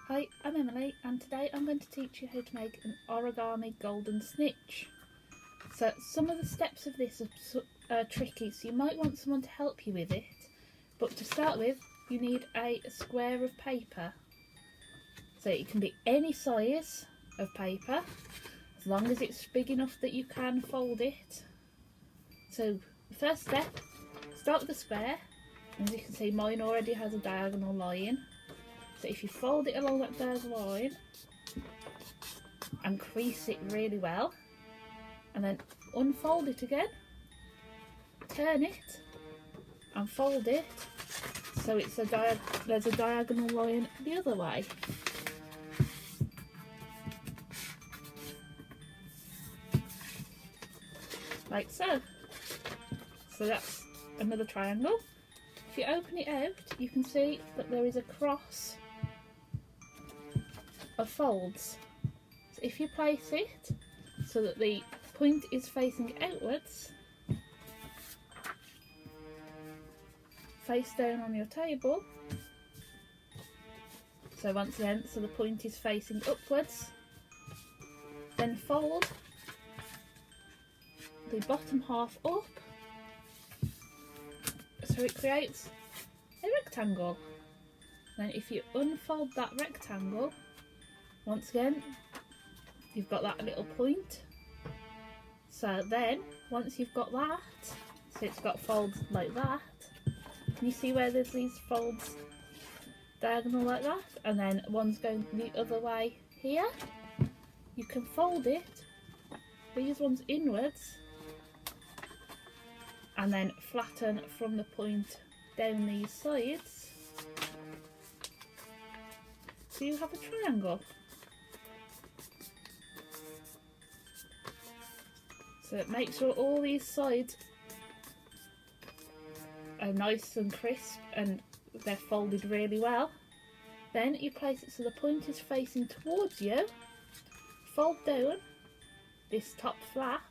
Hi, I'm Emily and today I'm going to teach you how to make an origami golden snitch. So some of the steps of this are tricky, so you might want someone to help you with it. But to start with, you need a square of paper. So it can be any size of paper, as long as it's big enough that you can fold it. So the first step, start with the square. As you can see, mine already has a diagonal line. So if you fold it along that diagonal line and crease it really well, and then unfold it again, turn it and fold it so it's there's a diagonal line the other way. Like so. So that's another triangle. If you open it out, you can see that there is a cross of folds. So if you place it so that the point is facing outwards, face down on your table, so once again, so the point is facing upwards, then fold the bottom half up so it creates a rectangle. Then if you unfold that rectangle, once again you've got that little point. So then once you've got that, so it's got folds like that, can you see where there's these folds diagonal like that, and then one's going the other way here? You can fold it, these ones inwards, and then flatten from the point down these sides, so you have a triangle. So make sure all these sides are nice and crisp and they're folded really well. Then you place it so the point is facing towards you, fold down this top flap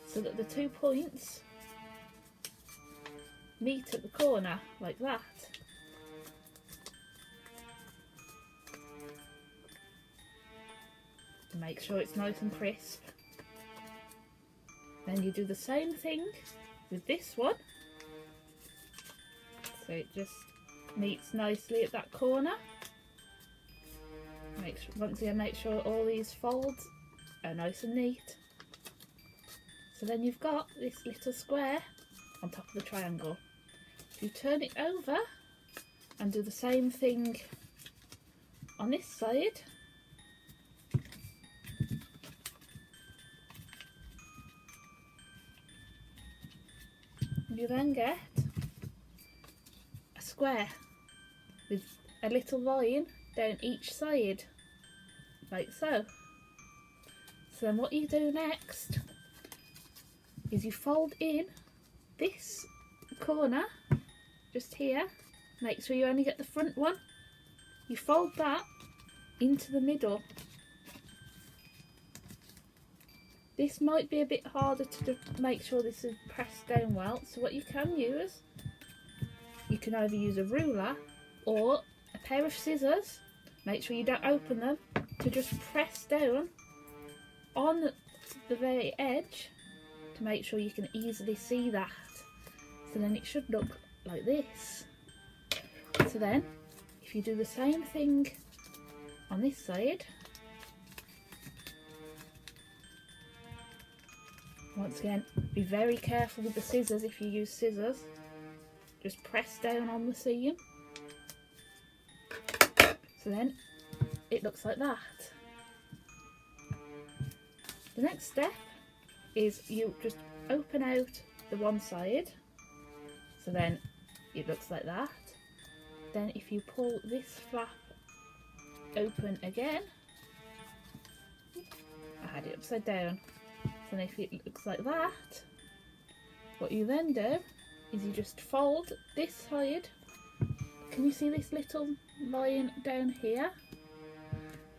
so that the 2 points meet at the corner like that. To make sure it's nice and crisp. Then you do the same thing with this one, so it just meets nicely at that corner. Once again, make sure all these folds are nice and neat. So then you've got this little square on top of the triangle. If you turn it over and do the same thing on this side, you then get a square with a little line down each side, like so. So then what you do next is you fold in this corner just here, make sure you only get the front one, you fold that into the middle. This might be a bit harder to make sure this is pressed down well, so what you can use, you can either use a ruler or a pair of scissors, make sure you don't open them, to just press down on the very edge to make sure you can easily see that. So then it should look like this. So then if you do the same thing on this side, once again, be very careful with the scissors. If you use scissors, just press down on the seam. So then it looks like that. The next step is you just open out the one side, so then it looks like that. Then if you pull this flap open again, I had it upside down. And if it looks like that, what you then do is you just fold this side. Can you see this little line down here?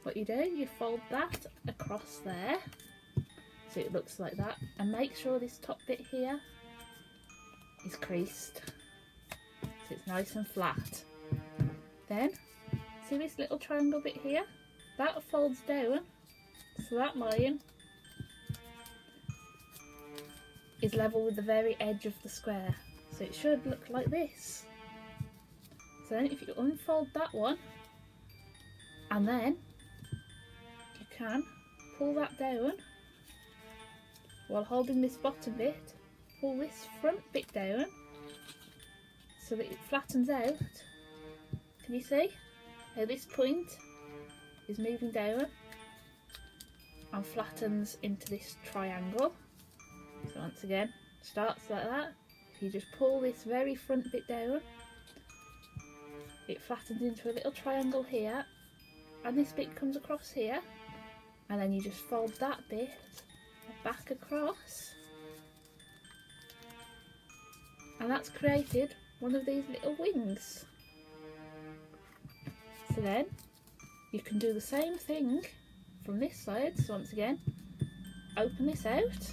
What you do, you fold that across there so it looks like that, and make sure this top bit here is creased so it's nice and flat. Then see this little triangle bit here? That folds down, so that line is level with the very edge of the square. So it should look like this. So then if you unfold that one, and then you can pull that down while holding this bottom bit, pull this front bit down so that it flattens out. Can you see how this point is moving down and flattens into this triangle? So once again, starts like that. If you just pull this very front bit down, it flattens into a little triangle here, and this bit comes across here, and then you just fold that bit back across, and that's created one of these little wings. So then you can do the same thing from this side. So once again, open this out,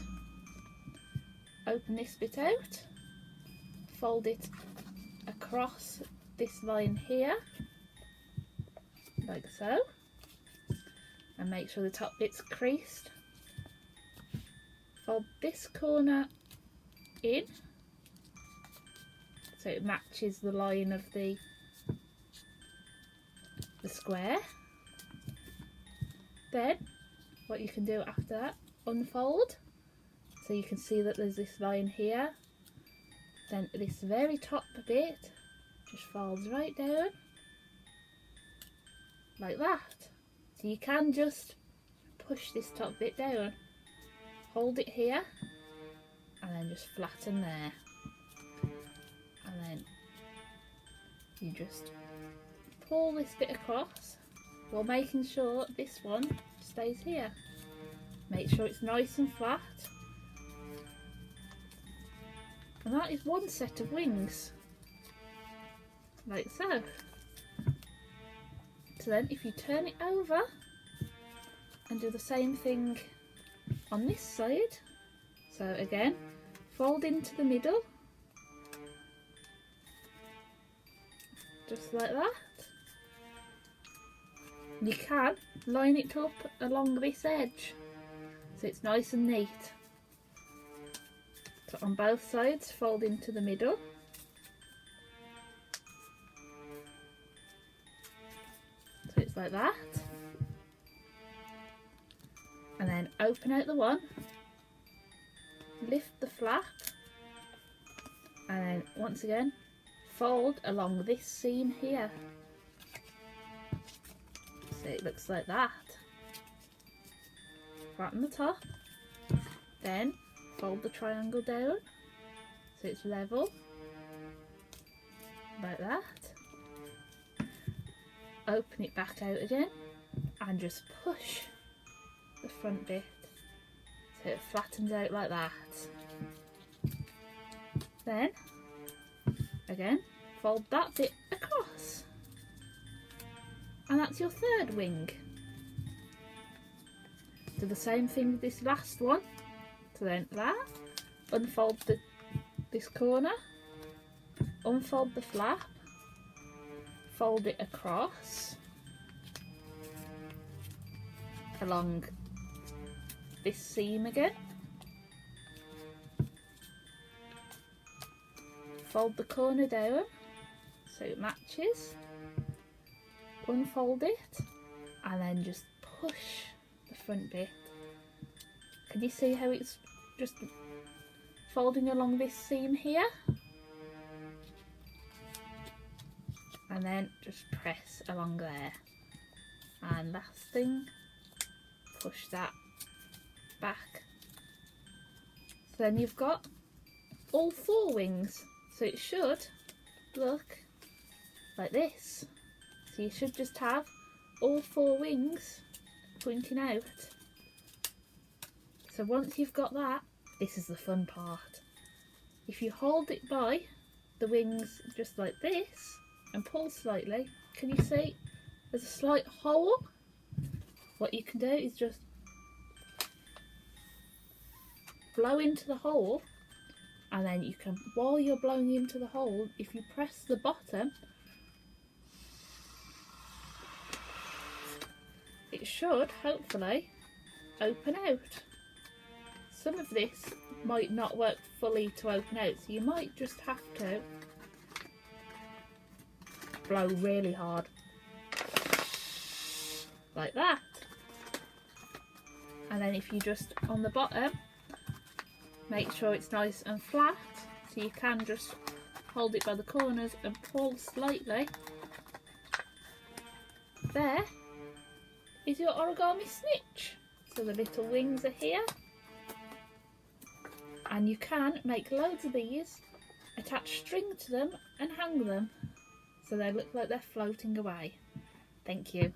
open this bit out, fold it across this line here, like so, and make sure the top bit's creased. Fold this corner in so it matches the line of the square. Then what you can do after that, unfold so you can see that there's this line here. Then this very top bit just folds right down like that. So you can just push this top bit down, hold it here, and then just flatten there, and then you just pull this bit across while making sure this one stays here. Make sure it's nice and flat, and that is one set of wings, like so. So then if you turn it over and do the same thing on this side, so again, fold into the middle, just like that. You can line it up along this edge so it's nice and neat. So on both sides, fold into the middle. So it's like that. And then open out the one, lift the flap, and then once again fold along this seam here. So it looks like that. Flatten the top, then fold the triangle down so it's level, like that. Open it back out again and just push the front bit so it flattens out like that. Then again, fold that bit across, and that's your third wing. Do the same thing with this last one. So then that, unfold this corner, unfold the flap, fold it across along this seam again, fold the corner down so it matches, unfold it, and then just push the front bit. Can you see how it's just folding along this seam here? And then just press along there. And last thing, push that back. So then you've got all four wings. So it should look like this. So you should just have all four wings pointing out. So once you've got that, this is the fun part. If you hold it by the wings just like this and pull slightly, can you see there's a slight hole? What you can do is just blow into the hole, and then you can, while you're blowing into the hole, if you press the bottom, it should hopefully open out. Some of this might not work fully to open out, so you might just have to blow really hard, like that. And then if you just, on the bottom, make sure it's nice and flat, so you can just hold it by the corners and pull slightly. There is your Origami Snitch. So the little wings are here. And you can make loads of these, attach string to them and hang them so they look like they're floating away. Thank you.